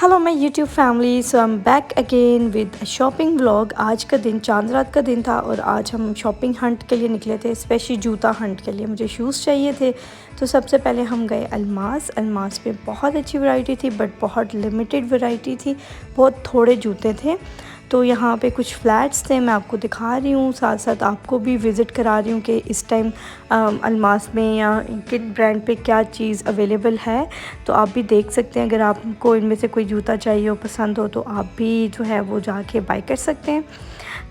Hello my YouTube family. So I am back again with shopping vlog. आज का दिन चांद रात का दिन था और आज हम शॉपिंग हंट के लिए निकले थे, स्पेशली जूता हंट के लिए। मुझे शूज़ चाहिए थे तो सबसे पहले हम गए अलमास पे। बहुत अच्छी वैरायटी थी बट बहुत लिमिटेड वैरायटी थी, बहुत थोड़े जूते थे। तो यहाँ पे कुछ फ्लैट्स थे, मैं आपको दिखा रही हूँ, साथ साथ आपको भी विज़िट करा रही हूँ कि इस टाइम अलमास में या किन ब्रांड पे क्या चीज़ अवेलेबल है। तो आप भी देख सकते हैं, अगर आपको इनमें से कोई जूता चाहिए हो, पसंद हो, तो आप भी जो है वो जाके बाय कर सकते हैं।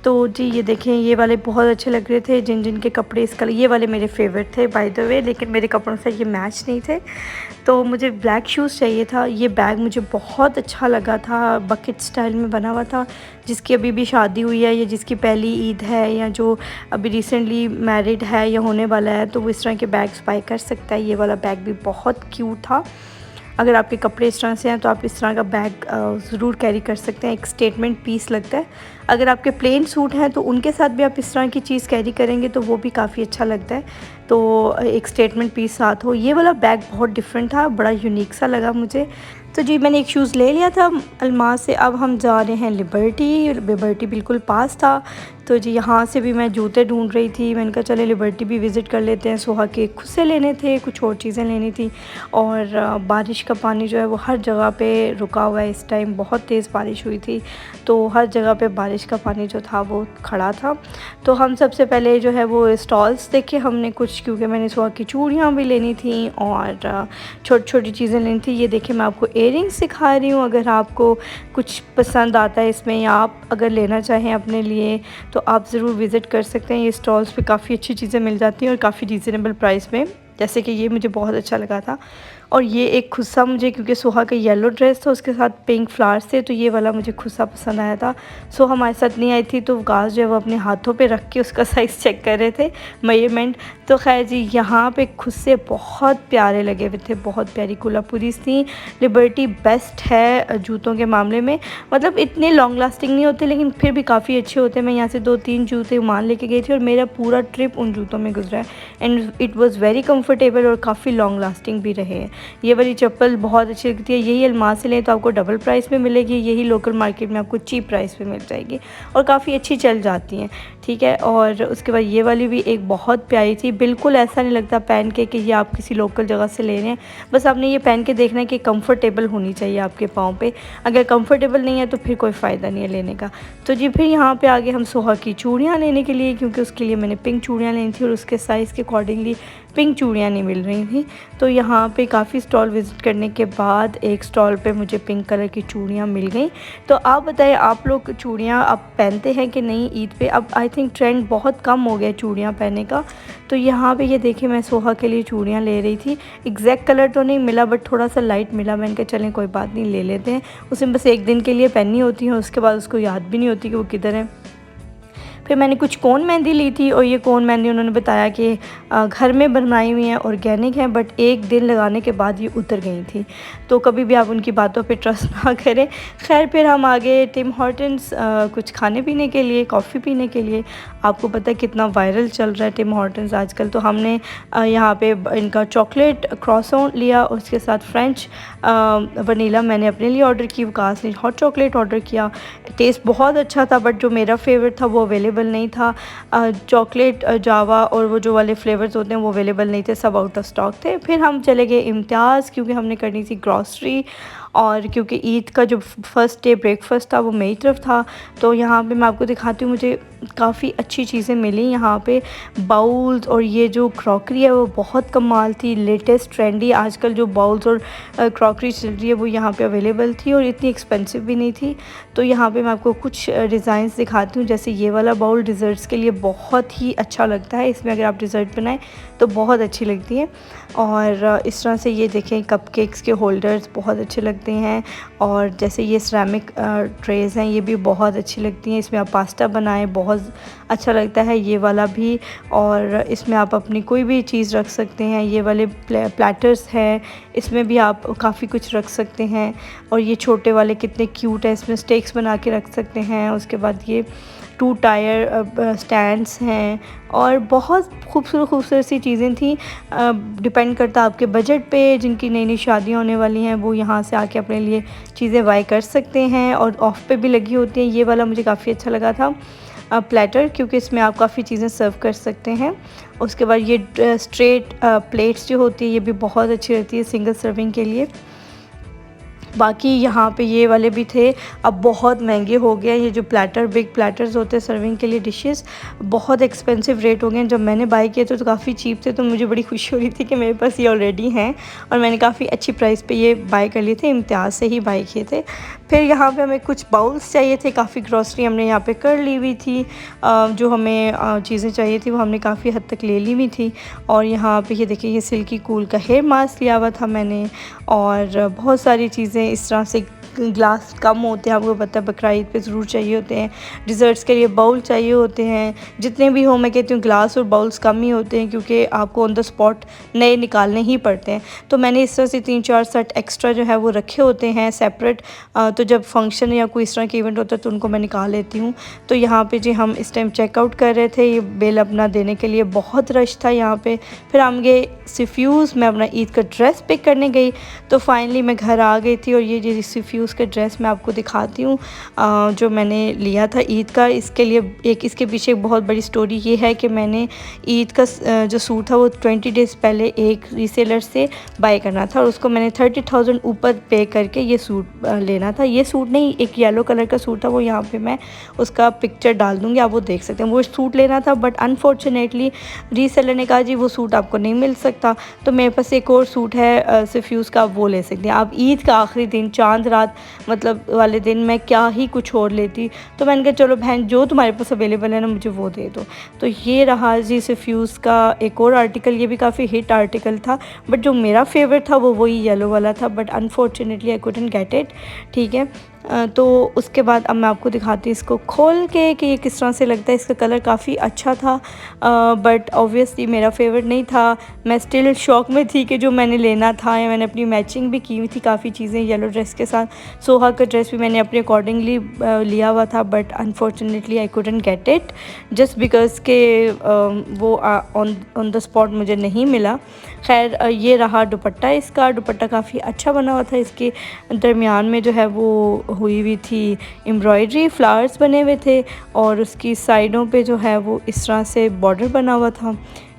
तो जी ये देखें, ये वाले बहुत अच्छे लग रहे थे। जिन जिन के कपड़े इस कलर, ये वाले मेरे फेवरेट थे बाय द वे, लेकिन मेरे कपड़ों से ये मैच नहीं थे। तो मुझे ब्लैक शूज़ चाहिए था। ये बैग मुझे बहुत अच्छा लगा था, बकेट स्टाइल में बना हुआ था। जिसकी अभी भी शादी हुई है या जिसकी पहली ईद है या जो अभी रिसेंटली मैरिड है या होने वाला है, तो वो इस तरह के बैग्स बाय कर सकता है। ये वाला बैग भी बहुत क्यूट था। अगर आपके कपड़े इस तरह से हैं तो आप इस तरह का बैग ज़रूर कैरी कर सकते हैं, एक स्टेटमेंट पीस लगता है। अगर आपके प्लेन सूट हैं तो उनके साथ भी आप इस तरह की चीज़ कैरी करेंगे तो वो भी काफ़ी अच्छा लगता है। तो एक स्टेटमेंट पीस साथ हो। ये वाला बैग बहुत डिफरेंट था, बड़ा यूनिक सा लगा मुझे। तो जी मैंने एक शूज़ ले लिया था अलमास से। अब हम जा रहे हैं लिबर्टी बिल्कुल पास था। तो जी यहाँ से भी मैं जूते ढूंढ रही थी। मैंने कहा चले लिबर्टी भी विज़िट कर लेते हैं। सोहा के खुद से लेने थे, कुछ और चीज़ें लेनी थी। और बारिश का पानी जो है वो हर जगह पे रुका हुआ है। इस टाइम बहुत तेज़ बारिश हुई थी तो हर जगह पे बारिश का पानी जो था वो खड़ा था। तो हम सबसे पहले जो है वो स्टॉल्स देखे हमने कुछ, क्योंकि मैंने सोहा की चूड़ियाँ भी लेनी थी और छोटी छोटी चीज़ें लेनी थी। ये देखिए मैं आपको इयररिंग्स सिखा रही हूँ। अगर आपको कुछ पसंद आता है इसमें या आप अगर लेना चाहें अपने लिए तो आप ज़रूर विज़िट कर सकते हैं। ये स्टॉल्स पे काफ़ी अच्छी चीज़ें मिल जाती हैं और काफ़ी रीज़नेबल प्राइस में। जैसे कि ये मुझे बहुत अच्छा लगा था। और ये एक खुस्सा मुझे, क्योंकि सोहा का येलो ड्रेस था उसके साथ पिंक फ्लावर्स थे, तो ये वाला मुझे खुस्सा पसंद आया था। सो हमारे साथ नहीं आई थी तो गाज जो है वो अपने हाथों पे रख के उसका साइज़ चेक कर रहे थे, मेजरमेंट। तो खैर जी यहाँ पे खुस्से बहुत प्यारे लगे हुए थे, बहुत प्यारी कोल्हापुरीज़ थी। लिबर्टी बेस्ट है जूतों के मामले में, मतलब इतने लॉन्ग लास्टिंग नहीं होते लेकिन फिर भी काफ़ी अच्छे होते हैं। मैं यहाँ से 2-3 जूते मान लेके गई थी और मेरा पूरा ट्रिप उन जूतों में गुजरा है and it was very comfortable और काफ़ी लॉन्ग लास्टिंग भी रहे हैं। ये वाली चप्पल बहुत अच्छी लगती है। यही अलमास से लें तो आपको डबल प्राइस में मिलेगी, यही लोकल मार्केट में आपको चीप प्राइस पे मिल जाएगी और काफ़ी अच्छी चल जाती हैं, ठीक है। और उसके बाद ये वाली भी एक बहुत प्यारी थी। बिल्कुल ऐसा नहीं लगता पहन के कि ये आप किसी लोकल जगह से ले रहे हैं, बस आपने ये पहन के देखना है कि कंफर्टेबल होनी चाहिए आपके पाँव पे। अगर कंफर्टेबल नहीं है तो फिर कोई फ़ायदा नहीं है लेने का। तो जी फिर यहाँ पे आगे हम सोहा की चूड़ियाँ लेने के लिए, क्योंकि उसके लिए मैंने पिंक चूड़ियाँ लेनी थी और उसके साइज़ के अकॉर्डिंगली पिंक चूड़ियाँ नहीं मिल रही थी। तो यहाँ पे काफ़ी स्टॉल विज़िट करने के बाद एक स्टॉल पे मुझे पिंक कलर की चूड़ियाँ मिल गई। तो आप बताइए, आप लोग चूड़ियाँ आप पहनते हैं कि नहीं ईद पे? अब आई थिंक ट्रेंड बहुत कम हो गया चूड़ियाँ पहनने का। तो यहाँ पे ये देखिए मैं सोहा के लिए चूड़ियाँ ले रही थी। एग्जैक्ट कलर तो नहीं मिला बट थोड़ा सा लाइट मिला। मैंने कहा चलें कोई बात नहीं, ले लेते हैं। उसमें बस एक दिन के लिए पहननी होती है, उसके बाद उसको याद भी नहीं होती कि वो किधर है। फिर मैंने कुछ कोन मेहंदी ली थी और ये कोन मेहंदी उन्होंने बताया कि घर में बनवाई हुई हैं, ऑर्गेनिक हैं, बट एक दिन लगाने के बाद ये उतर गई थी। तो कभी भी आप उनकी बातों पे ट्रस्ट ना करें। खैर फिर हम आगे टिम हॉर्टन्स कुछ खाने पीने के लिए, कॉफ़ी पीने के लिए। आपको पता है कितना वायरल चल रहा है टिम हॉर्टन्स आजकल। तो हमने यहाँ पे इनका चॉकलेट क्रॉसॉन लिया और उसके साथ फ्रेंच वनीला मैंने अपने लिए ऑर्डर की, वकास ने हॉट चॉकलेट ऑर्डर किया। टेस्ट बहुत अच्छा था बट जो मेरा फेवरेट था वो अवेलेबल नहीं था। चॉकलेट जावा और वो जो वाले फ्लेवर्स होते हैं वो अवेलेबल नहीं थे, सब आउट ऑफ स्टॉक थे। फिर हम चले गए इम्तियाज़, क्योंकि हमने करनी थी ग्रॉसरी और क्योंकि ईद का जो फर्स्ट डे ब्रेकफास्ट था वो मेरी तरफ था। तो यहाँ पे मैं आपको दिखाती हूँ, मुझे काफ़ी अच्छी चीज़ें मिली यहाँ पे। बाउल्स और ये जो क्रॉकरी है वो बहुत कमाल थी, लेटेस्ट ट्रेंडी आजकल जो बाउल्स और क्रॉकरी चल रही है वो यहाँ पे अवेलेबल थी और इतनी एक्सपेंसिव भी नहीं थी। तो यहाँ पे मैं आपको कुछ डिज़ाइंस दिखाती हूँ। जैसे ये वाला बाउल डिज़र्ट्स के लिए बहुत ही अच्छा लगता है, इसमें अगर आप डिज़र्ट बनाएं तो बहुत अच्छी लगती है। और इस तरह से ये देखें कपकेक्स के होल्डर्स बहुत अच्छे लगते हैं। और जैसे ये सिरेमिक ट्रेज़ हैं ये भी बहुत अच्छी लगती हैं, इसमें आप पास्ता बनाएं बहुत अच्छा लगता है ये वाला भी। और इसमें आप अपनी कोई भी चीज़ रख सकते हैं। ये वाले प्लेटर्स हैं, इसमें भी आप काफ़ी कुछ रख सकते हैं। और ये छोटे वाले कितने क्यूट है, इसमें स्टेक्स बना के रख सकते हैं। उसके बाद ये 2 टायर स्टैंड्स हैं और बहुत खूबसूरत सी चीज़ें थी। डिपेंड करता आपके बजट पे। जिनकी नई शादियाँ होने वाली हैं वो यहाँ से आके अपने लिए चीज़ें बाय कर सकते हैं और ऑफ़ पे भी लगी होती हैं। ये वाला मुझे काफ़ी अच्छा लगा था प्लेटर, क्योंकि इसमें आप काफ़ी चीज़ें सर्व कर सकते हैं। उसके बाद ये स्ट्रेट प्लेट्स जो होती है ये भी बहुत अच्छी रहती है सिंगल सर्विंग के लिए। बाकी यहाँ पे ये वाले भी थे, अब बहुत महंगे हो गए ये जो प्लेटर, बिग प्लेटर्स होते हैं सर्विंग के लिए डिशेस, बहुत एक्सपेंसिव रेट हो गए हैं। जब मैंने बाय किए थे तो काफ़ी चीप थे, तो मुझे बड़ी खुशी हो रही थी कि मेरे पास ये ऑलरेडी हैं और मैंने काफ़ी अच्छी प्राइस पे ये बाय कर लिए थे, इम्तियाज़ से ही बाय किए थे। फिर यहाँ पे हमें कुछ बाउल्स चाहिए थे, काफ़ी ग्रॉसरी हमने यहाँ पे कर ली हुई थी। जो हमें चीज़ें चाहिए थी वो हमने काफ़ी हद तक ले ली हुई थी। और यहाँ पे ये देखिए ये सिल्की कूल का हेयर मास्क लिया हुआ था मैंने, और बहुत सारी चीज़ें इस तरह से। ग्लास कम होते हैं, आपको पता है बकरा ईद पे ज़रूर चाहिए होते हैं। डिज़र्ट्स के लिए बाउल चाहिए होते हैं, जितने भी हो मैं कहती हूँ ग्लास और बाउल्स कम ही होते हैं, क्योंकि आपको ऑन द स्पॉट नए निकालने ही पड़ते हैं। तो मैंने इस तरह से 3-4 सेट एक्स्ट्रा जो है वो रखे होते हैं सेपरेट। तो जब फंक्शन या कोई इस तरह का इवेंट होता है तो उनको मैं निकाल लेती हूँ। तो यहाँ पे जी हम इस टाइम चेकआउट कर रहे थे, ये बिल अपना देने के लिए बहुत रश था यहाँ पे। फिर हम गए सिफ्यूज़, मैं अपना ईद का ड्रेस पिक करने गई, तो फाइनली मैं घर आ गई थी। और ये जो सिफ्यूज़ का ड्रेस मैं आपको दिखाती हूँ जो मैंने लिया था ईद का। इसके लिए इसके पीछे एक बहुत बड़ी स्टोरी ये है कि मैंने ईद का जो सूट था वो 20 डेज़ पहले एक रीसेलर से बाय करना था, और उसको मैंने 30,000 ऊपर पे करके ये सूट लेना था। ये सूट नहीं, एक येलो कलर का सूट था, वो यहाँ पे मैं उसका पिक्चर डाल दूँगी, आप वो देख सकते हैं। वो सूट लेना था, बट अनफॉर्चुनेटली रीसेलर ने कहा जी वो सूट आपको नहीं मिल सकता। तो मेरे पास एक और सूट है सिफ्यूज़ का, आप वो ले सकते हैं। आप ईद का आखिरी दिन, चांद रात मतलब वाले दिन मैं क्या ही कुछ और लेती। तो मैंने कहा चलो बहन जो तुम्हारे पास अवेलेबल है ना मुझे वो दे दो। तो ये रहा जी सिफ्यूज़ का एक और आर्टिकल, ये भी काफ़ी हिट आर्टिकल था, बट जो मेरा फेवरेट था वो वही येलो वाला था, but unfortunately I couldn't get it. ठीक है, तो उसके बाद अब मैं आपको दिखाती हूँ इसको खोल के कि ये किस तरह से लगता है। इसका कलर काफ़ी अच्छा था, बट ऑब्वियसली मेरा फेवरेट नहीं था। मैं स्टिल शॉक में थी कि जो मैंने लेना था, या मैंने अपनी मैचिंग भी की हुई थी काफ़ी चीज़ें येलो ड्रेस के साथ। सोहा का ड्रेस भी मैंने अपने अकॉर्डिंगली लिया हुआ था, but unfortunately I couldn't get it just because के वो ऑन द स्पॉट मुझे नहीं मिला। खैर ये रहा दुपट्टा, इसका दुपट्टा काफ़ी अच्छा बना हुआ था। इसके दरमियान में जो है वो हुई हुई थी एम्ब्रॉयडरी, फ्लावर्स बने हुए थे, और उसकी साइडों पे जो है वो इस तरह से बॉर्डर बना हुआ था।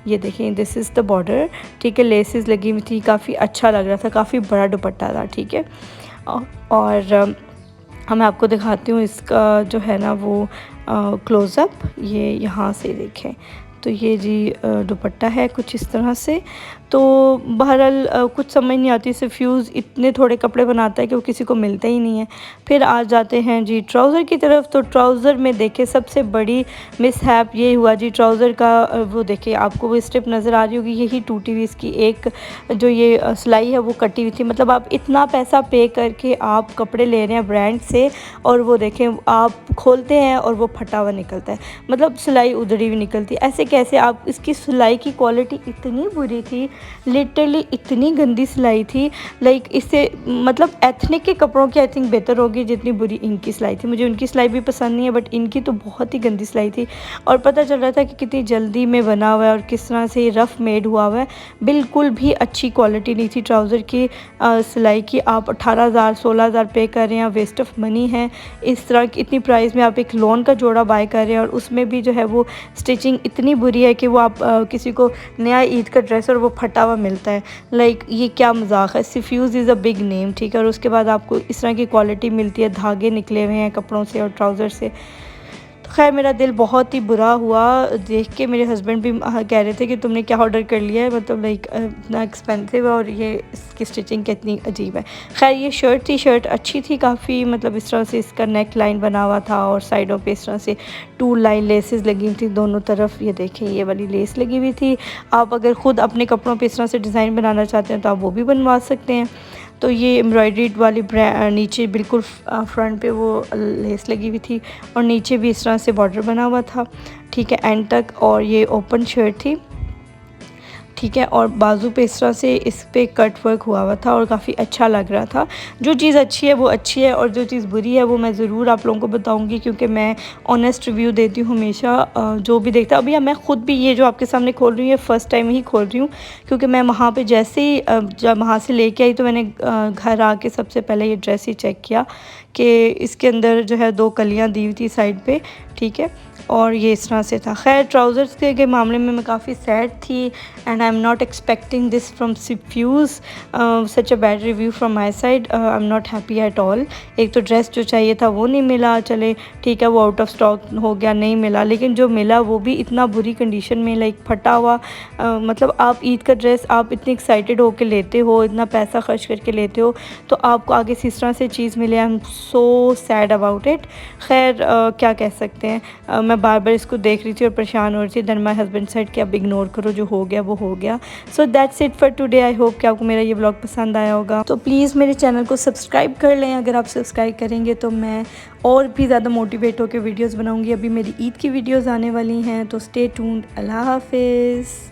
ये देखें, दिस इज़ द बॉर्डर। ठीक है, लेसेस लगी हुई थी, काफ़ी अच्छा लग रहा था, काफ़ी बड़ा दुपट्टा था। ठीक है, और मैं आपको दिखाती हूँ इसका जो है ना वो क्लोज़अप। ये यहाँ से देखें, तो ये जी दुपट्टा है कुछ इस तरह से। तो बहरहाल कुछ समझ नहीं आती, सिफ्यूज़ इतने थोड़े कपड़े बनाता है कि वो किसी को मिलते ही नहीं है। फिर आ जाते हैं जी ट्राउज़र की तरफ। तो ट्राउज़र में देखें सबसे बड़ी मिसहैप ये हुआ जी ट्राउज़र का, वो देखें आपको वो स्ट्रिप नज़र आ रही होगी, यही टूटी हुई इसकी एक जो ये सिलाई है वो कटी हुई थी। मतलब आप इतना पैसा पे करके आप कपड़े ले रहे हैं ब्रांड से, और वो देखें आप खोलते हैं और वो फटा हुआ निकलता है, मतलब सिलाई उधड़ी हुई निकलती है। ऐसे कैसे? आप इसकी सिलाई की क्वालिटी इतनी बुरी थी, लिटरली इतनी गंदी सिलाई थी। लाइक इससे मतलब एथनिक के कपड़ों की आई थिंक बेहतर होगी जितनी बुरी इनकी सिलाई थी। मुझे उनकी सिलाई भी पसंद नहीं है, बट इनकी तो बहुत ही गंदी सिलाई थी, और पता चल रहा था कि कितनी जल्दी में बना हुआ है और किस तरह से रफ़ मेड हुआ हुआ है। बिल्कुल भी अच्छी क्वालिटी नहीं थी ट्राउज़र की सिलाई की। आप 18,000 16,000 पे कर रहे हैं, वेस्ट ऑफ मनी है। इस तरह की इतनी प्राइस में आप एक लोन का जोड़ा बाय कर रहे हैं, और उसमें भी जो है वो स्टिचिंग इतनी बुरी है कि वो आप किसी को नया ईद का ड्रेस और वो फटा हुआ मिलता है। लाइक ये क्या मजाक है। सिफ्यूज़ इज़ अ बिग नेम, ठीक है, और उसके बाद आपको इस तरह की क्वालिटी मिलती है, धागे निकले हुए हैं कपड़ों से और ट्राउज़र से। खैर मेरा दिल बहुत ही बुरा हुआ देख के। मेरे हस्बैंड भी कह रहे थे कि तुमने क्या ऑर्डर कर लिया है, मतलब लाइक इतना एक्सपेंसिव है और ये इसकी स्टिचिंग कितनी अजीब है। खैर ये शर्ट थी, शर्ट अच्छी थी काफ़ी, मतलब इस तरह से इसका नेक लाइन बना हुआ था और साइडों पे इस तरह से 2 लाइन लेसेस लगी हुई थी दोनों तरफ। ये देखें ये वाली लेस लगी हुई थी। आप अगर ख़ुद अपने कपड़ों पर इस तरह से डिज़ाइन बनाना चाहते हैं तो आप वो भी बनवा सकते हैं। तो ये एम्ब्रॉयडरी वाली नीचे बिल्कुल फ्रंट पे वो लेस लगी हुई थी, और नीचे भी इस तरह से बॉर्डर बना हुआ था, ठीक है, एंड तक। और ये ओपन शर्ट थी, ठीक है, और बाजू पे इस तरह से इस पे कट वर्क हुआ हुआ था और काफ़ी अच्छा लग रहा था। जो चीज़ अच्छी है वो अच्छी है और जो चीज़ बुरी है वो मैं ज़रूर आप लोगों को बताऊंगी, क्योंकि मैं ऑनेस्ट रिव्यू देती हूँ हमेशा। जो भी देखता अभी मैं ख़ुद भी ये जो आपके सामने खोल रही हूँ ये फ़र्स्ट टाइम ही खोल रही हूँ, क्योंकि मैं वहाँ पे जैसे ही जब वहाँ से लेके आई तो मैंने घर आके सबसे पहले ये ड्रेस ही चेक किया कि इसके अंदर जो है 2 कलियाँ दी हुई थी साइड पे, ठीक है, और ये इस तरह से था। खैर ट्राउज़र्स के मामले में मैं काफ़ी सैड थी and I am not expecting this from Sifuse, such a bad review from my side. I am not happy at all. एक तो ड्रेस जो चाहिए था वो नहीं मिला, चले ठीक है वो आउट ऑफ स्टॉक हो गया, नहीं मिला, लेकिन जो मिला वो भी इतना बुरी कंडीशन में, लाइक फटा हुआ। मतलब आप ईद का ड्रेस आप इतनी एक्साइटेड होकर लेते हो, इतना पैसा खर्च करके लेते हो, तो आपको आगे से इस तरह से चीज़ मिले। I am so sad about it. खैर क्या कह सकते हैं, मैं बार बार इसको देख रही थी और परेशान हो रही थी। देन माई हस्बैंड सेड कि अब इग्नोर करो, जो हो गया वो हो गया। So that's it for today. I hope कि आपको मेरा ये व्लॉग पसंद आया होगा। तो प्लीज़ मेरे चैनल को सब्सक्राइब कर लें। अगर आप सब्सक्राइब करेंगे तो मैं और भी ज़्यादा मोटिवेट होकर वीडियोज़ बनाऊँगी। अभी मेरी ईद की वीडियोज़ आने वाली हैं, तो स्टे ट्यून्ड। अल्लाह हाफिज़।